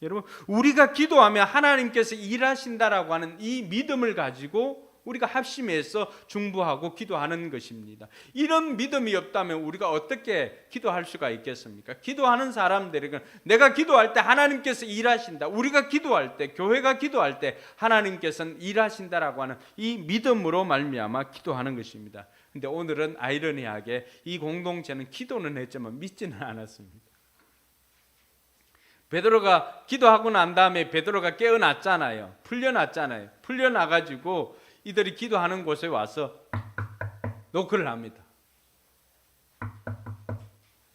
여러분, 우리가 기도하면 하나님께서 일하신다라고 하는 이 믿음을 가지고 우리가 합심해서 중보하고 기도하는 것입니다. 이런 믿음이 없다면 우리가 어떻게 기도할 수가 있겠습니까? 기도하는 사람들에게는 내가 기도할 때 하나님께서 일하신다, 우리가 기도할 때, 교회가 기도할 때 하나님께서는 일하신다라고 하는 이 믿음으로 말미암아 기도하는 것입니다. 근데 오늘은 아이러니하게 이 공동체는 기도는 했지만 믿지는 않았습니다. 베드로가 기도하고 난 다음에 베드로가 깨어났잖아요. 풀려났잖아요. 풀려나가지고 이들이 기도하는 곳에 와서 노크를 합니다.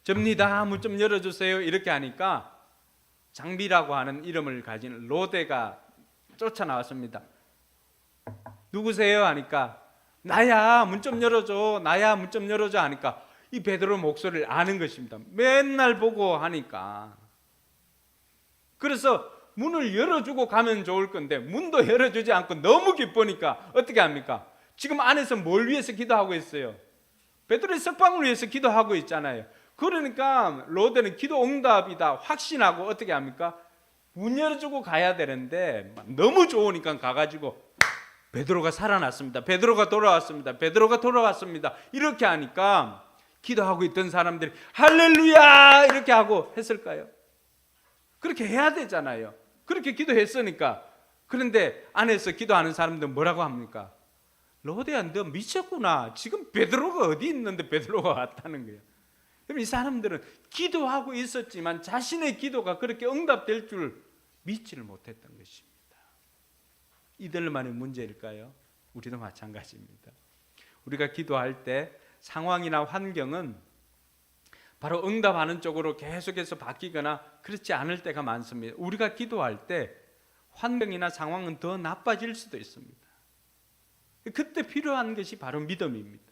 접니다. 문 좀 열어주세요. 이렇게 하니까 장비라고 하는 이름을 가진 로데가 쫓아나왔습니다. 누구세요? 하니까 나야, 문 좀 열어줘. 나야, 문 좀 열어줘. 하니까 이 베드로 목소리를 아는 것입니다. 맨날 보고 하니까. 그래서 문을 열어주고 가면 좋을 건데 문도 열어주지 않고 너무 기쁘니까 어떻게 합니까? 지금 안에서 뭘 위해서 기도하고 있어요? 베드로의 석방을 위해서 기도하고 있잖아요. 그러니까 로데는 기도 응답이다 확신하고 어떻게 합니까? 문 열어주고 가야 되는데 너무 좋으니까 가가지고 베드로가 살아났습니다. 베드로가 돌아왔습니다. 베드로가 돌아왔습니다. 이렇게 하니까 기도하고 있던 사람들이 할렐루야 이렇게 하고 했을까요? 그렇게 해야 되잖아요. 그렇게 기도했으니까. 그런데 안에서 기도하는 사람들은 뭐라고 합니까? 로데야, 너 미쳤구나. 지금 베드로가 어디 있는데 베드로가 왔다는 거예요. 그럼 이 사람들은 기도하고 있었지만 자신의 기도가 그렇게 응답될 줄 믿지를 못했던 것입니다. 이들만의 문제일까요? 우리도 마찬가지입니다. 우리가 기도할 때 상황이나 환경은 바로 응답하는 쪽으로 계속해서 바뀌거나 그렇지 않을 때가 많습니다. 우리가 기도할 때 환경이나 상황은 더 나빠질 수도 있습니다. 그때 필요한 것이 바로 믿음입니다.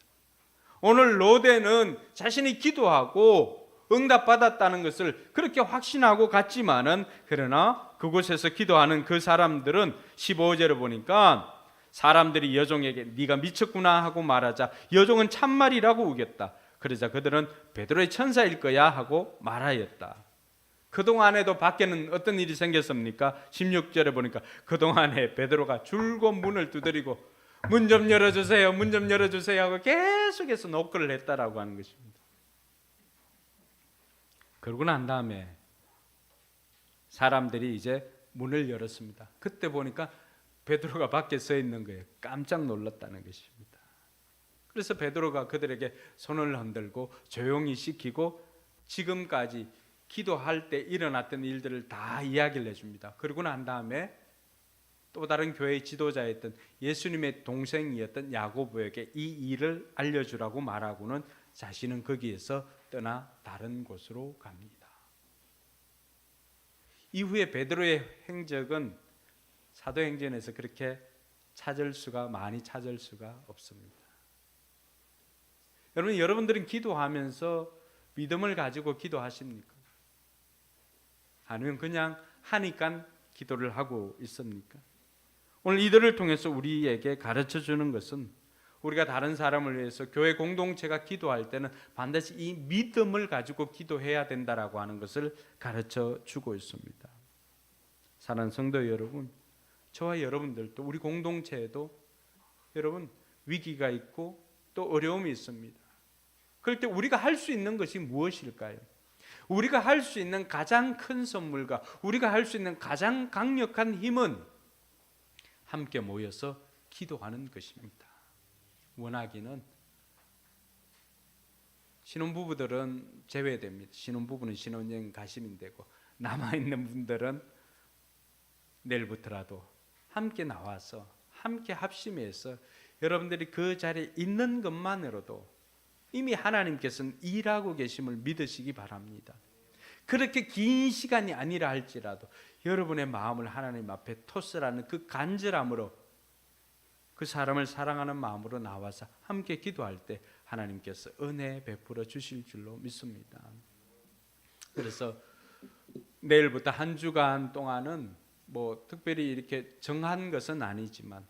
오늘 로데는 자신이 기도하고 응답받았다는 것을 그렇게 확신하고 갔지만은, 그러나 그곳에서 기도하는 그 사람들은 15절에 보니까 사람들이 여종에게 네가 미쳤구나 하고 말하자 여종은 참말이라고 우겼다. 그러자 그들은 베드로의 천사일 거야 하고 말하였다. 그동안에도 밖에는 어떤 일이 생겼습니까? 16절에 보니까 그동안에 베드로가 줄곧 문을 두드리고 문 좀 열어주세요, 문 좀 열어주세요 하고 계속해서 노크를 했다라고 하는 것입니다. 그러고 난 다음에 사람들이 이제 문을 열었습니다. 그때 보니까 베드로가 밖에 서 있는 거예요. 깜짝 놀랐다는 것입니다. 그래서 베드로가 그들에게 손을 흔들고 조용히 시키고 지금까지 기도할 때 일어났던 일들을 다 이야기를 해줍니다. 그러고 난 다음에 또 다른 교회의 지도자였던 예수님의 동생이었던 야고보에게 이 일을 알려주라고 말하고는 자신은 거기에서 떠나 다른 곳으로 갑니다. 이후에 베드로의 행적은 사도행전에서 그렇게 많이 찾을 수가 없습니다. 여러분들은 기도하면서 믿음을 가지고 기도하십니까? 아니면 그냥 하니까 기도를 하고 있습니까? 오늘 이들을 통해서 우리에게 가르쳐 주는 것은 우리가 다른 사람을 위해서 교회 공동체가 기도할 때는 반드시 이 믿음을 가지고 기도해야 된다라고 하는 것을 가르쳐 주고 있습니다. 사랑하는 성도 여러분, 저와 여러분들도 우리 공동체에도 여러분 위기가 있고 또 어려움이 있습니다. 그럴 때 우리가 할 수 있는 것이 무엇일까요? 우리가 할 수 있는 가장 큰 선물과 우리가 할 수 있는 가장 강력한 힘은 함께 모여서 기도하는 것입니다. 원하기는 신혼부부들은 제외됩니다. 신혼부부는 신혼여행 가시면 되고 남아있는 분들은 내일부터라도 함께 나와서 함께 합심해서 여러분들이 그 자리에 있는 것만으로도 이미 하나님께서는 일하고 계심을 믿으시기 바랍니다. 그렇게 긴 시간이 아니라 할지라도 여러분의 마음을 하나님 앞에 토스라는 그 간절함으로 그 사람을 사랑하는 마음으로 나와서 함께 기도할 때 하나님께서 은혜 베풀어 주실 줄로 믿습니다. 그래서 내일부터 한 주간 동안은 뭐 특별히 이렇게 정한 것은 아니지만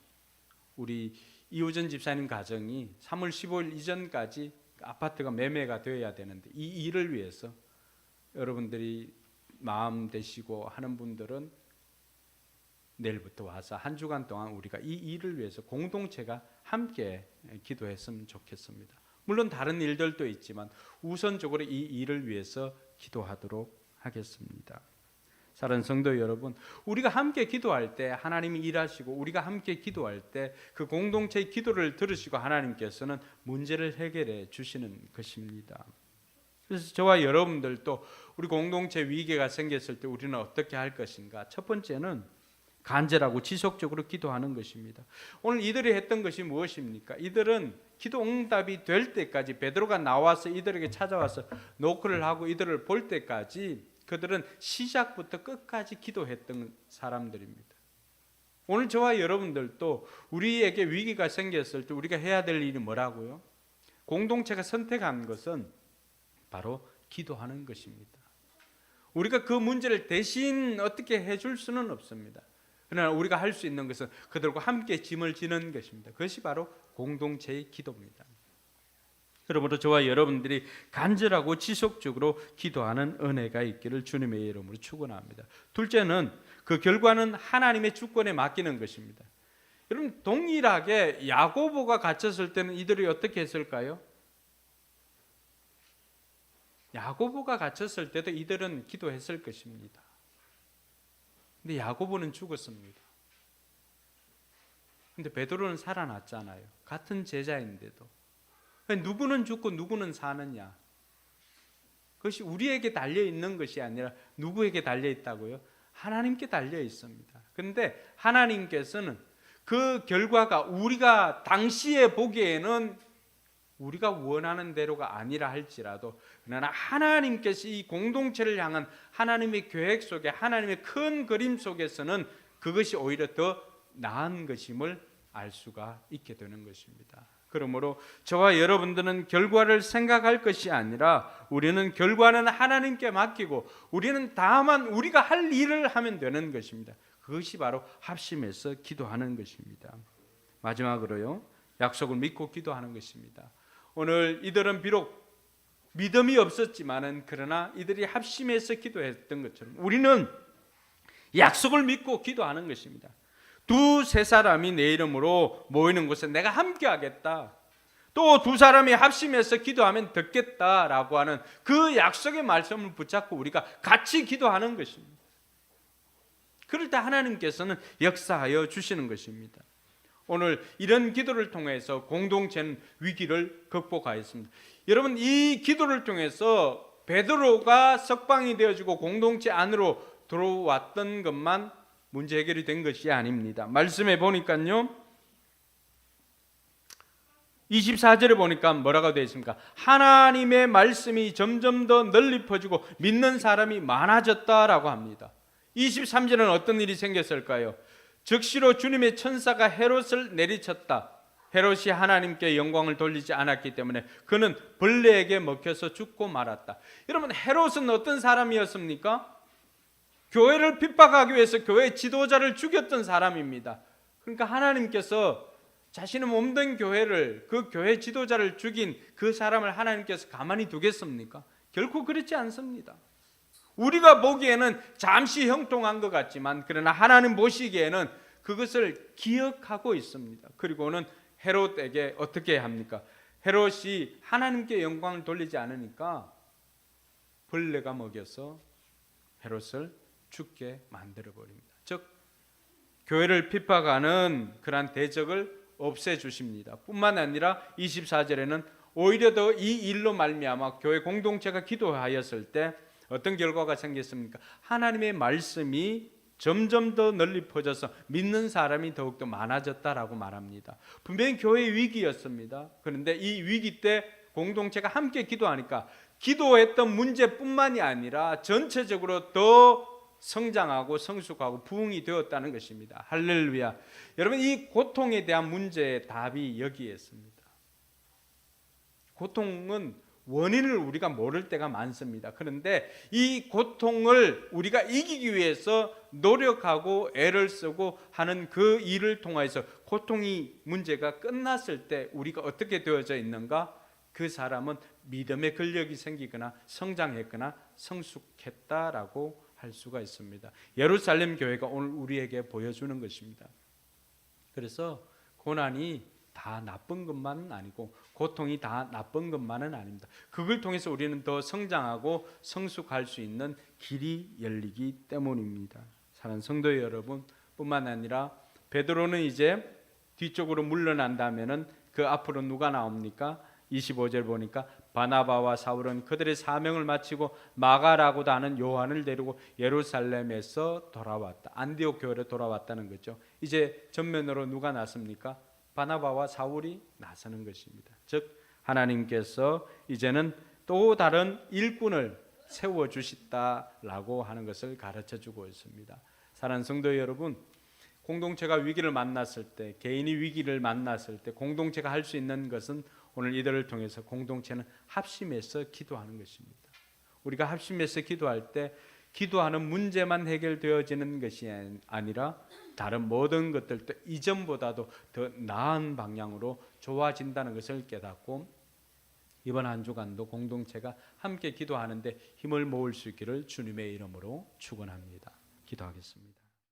우리 이호전 집사님 가정이 3월 15일 이전까지 아파트가 매매가 되어야 되는데 이 일을 위해서 여러분들이 마음 되시고 하는 분들은 내일부터 와서 한 주간 동안 우리가 이 일을 위해서 공동체가 함께 기도했으면 좋겠습니다. 물론 다른 일들도 있지만 우선적으로 이 일을 위해서 기도하도록 하겠습니다. 사랑하는 성도 여러분, 우리가 함께 기도할 때 하나님이 일하시고 우리가 함께 기도할 때 그 공동체의 기도를 들으시고 하나님께서는 문제를 해결해 주시는 것입니다. 그래서 저와 여러분들도 우리 공동체 위기가 생겼을 때 우리는 어떻게 할 것인가? 첫 번째는 간절하고 지속적으로 기도하는 것입니다. 오늘 이들이 했던 것이 무엇입니까? 이들은 기도 응답이 될 때까지 베드로가 나와서 이들에게 찾아와서 노크를 하고 이들을 볼 때까지 그들은 시작부터 끝까지 기도했던 사람들입니다. 오늘 저와 여러분들도 우리에게 위기가 생겼을 때 우리가 해야 될 일이 뭐라고요? 공동체가 선택한 것은 바로 기도하는 것입니다. 우리가 그 문제를 대신 어떻게 해줄 수는 없습니다. 그러나 우리가 할 수 있는 것은 그들과 함께 짐을 지는 것입니다. 그것이 바로 공동체의 기도입니다. 그러므로 저와 여러분들이 간절하고 지속적으로 기도하는 은혜가 있기를 주님의 이름으로 축원합니다. 둘째는 그 결과는 하나님의 주권에 맡기는 것입니다. 여러분 동일하게 야고보가 갇혔을 때는 이들이 어떻게 했을까요? 야고보가 갇혔을 때도 이들은 기도했을 것입니다. 근데 야고보는 죽었습니다. 근데 베드로는 살아났잖아요. 같은 제자인데도. 누구는 죽고 누구는 사느냐? 그것이 우리에게 달려 있는 것이 아니라 누구에게 달려 있다고요? 하나님께 달려 있습니다. 그런데 하나님께서는 그 결과가 우리가 당시에 보기에는 우리가 원하는 대로가 아니라 할지라도 그러나 하나님께서 이 공동체를 향한 하나님의 계획 속에 하나님의 큰 그림 속에서는 그것이 오히려 더 나은 것임을 알 수가 있게 되는 것입니다. 그러므로 저와 여러분들은 결과를 생각할 것이 아니라 우리는 결과는 하나님께 맡기고 우리는 다만 우리가 할 일을 하면 되는 것입니다. 그것이 바로 합심해서 기도하는 것입니다. 마지막으로요, 약속을 믿고 기도하는 것입니다. 오늘 이들은 비록 믿음이 없었지만은 그러나 이들이 합심해서 기도했던 것처럼 우리는 약속을 믿고 기도하는 것입니다. 두세 사람이 내 이름으로 모이는 곳에 내가 함께 하겠다. 또 두 사람이 합심해서 기도하면 듣겠다라고 하는 그 약속의 말씀을 붙잡고 우리가 같이 기도하는 것입니다. 그럴 때 하나님께서는 역사하여 주시는 것입니다. 오늘 이런 기도를 통해서 공동체는 위기를 극복하였습니다. 여러분 이 기도를 통해서 베드로가 석방이 되어지고 공동체 안으로 들어왔던 것만 문제 해결이 된 것이 아닙니다. 말씀해 보니까요 24절에 보니까 뭐라고 되어 있습니까? 하나님의 말씀이 점점 더 널리 퍼지고 믿는 사람이 많아졌다라고 합니다. 23절은 어떤 일이 생겼을까요? 즉시로 주님의 천사가 헤롯을 내리쳤다. 헤롯이 하나님께 영광을 돌리지 않았기 때문에 그는 벌레에게 먹혀서 죽고 말았다. 여러분 헤롯은 어떤 사람이었습니까? 교회를 핍박하기 위해서 교회 지도자를 죽였던 사람입니다. 그러니까 하나님께서 자신의 몸된 교회를 그 교회 지도자를 죽인 그 사람을 하나님께서 가만히 두겠습니까? 결코 그렇지 않습니다. 우리가 보기에는 잠시 형통한 것 같지만 그러나 하나님 보시기에는 그것을 기억하고 있습니다. 그리고는 헤롯에게 어떻게 합니까? 헤롯이 하나님께 영광을 돌리지 않으니까 벌레가 먹여서 헤롯을 죽게 만들어버립니다. 즉 교회를 핍박하는 그러한 대적을 없애주십니다. 뿐만 아니라 24절에는 오히려 더 이 일로 말미암아 교회 공동체가 기도하였을 때 어떤 결과가 생겼습니까? 하나님의 말씀이 점점 더 널리 퍼져서 믿는 사람이 더욱더 많아졌다라고 말합니다. 분명히 교회의 위기였습니다. 그런데 이 위기 때 공동체가 함께 기도하니까 기도했던 문제뿐만이 아니라 전체적으로 더 성장하고 성숙하고 부흥이 되었다는 것입니다. 할렐루야. 여러분, 이 고통에 대한 문제의 답이 여기에 있습니다. 고통은 원인을 우리가 모를 때가 많습니다. 그런데 이 고통을 우리가 이기기 위해서 노력하고 애를 쓰고 하는 그 일을 통해서 고통이 문제가 끝났을 때 우리가 어떻게 되어져 있는가? 그 사람은 믿음의 근력이 생기거나 성장했거나 성숙했다라고 할 수가 있습니다. 예루살렘 교회가 오늘 우리에게 보여주는 것입니다. 그래서 고난이 다 나쁜 것만은 아니고 고통이 다 나쁜 것만은 아닙니다. 그걸 통해서 우리는 더 성장하고 성숙할 수 있는 길이 열리기 때문입니다. 사랑하는 성도 여러분, 뿐만 아니라 베드로는 이제 뒤쪽으로 물러난다면은 그 앞으로 누가 나옵니까? 25절 보니까 바나바와 사울은 그들의 사명을 마치고 마가라고도 하는 요한을 데리고 예루살렘에서 돌아왔다. 안디옥 교회로 돌아왔다는 거죠. 이제 전면으로 누가 나섭니까? 바나바와 사울이 나서는 것입니다. 즉 하나님께서 이제는 또 다른 일꾼을 세워주시다라고 하는 것을 가르쳐주고 있습니다. 사랑하는 성도 여러분, 공동체가 위기를 만났을 때, 개인이 위기를 만났을 때 공동체가 할 수 있는 것은 오늘 이들을 통해서 공동체는 합심해서 기도하는 것입니다. 우리가 합심해서 기도할 때 기도하는 문제만 해결되어지는 것이 아니라 다른 모든 것들도 이전보다도 더 나은 방향으로 좋아진다는 것을 깨닫고 이번 한 주간도 공동체가 함께 기도하는데 힘을 모을 수 있기를 주님의 이름으로 축원합니다. 기도하겠습니다.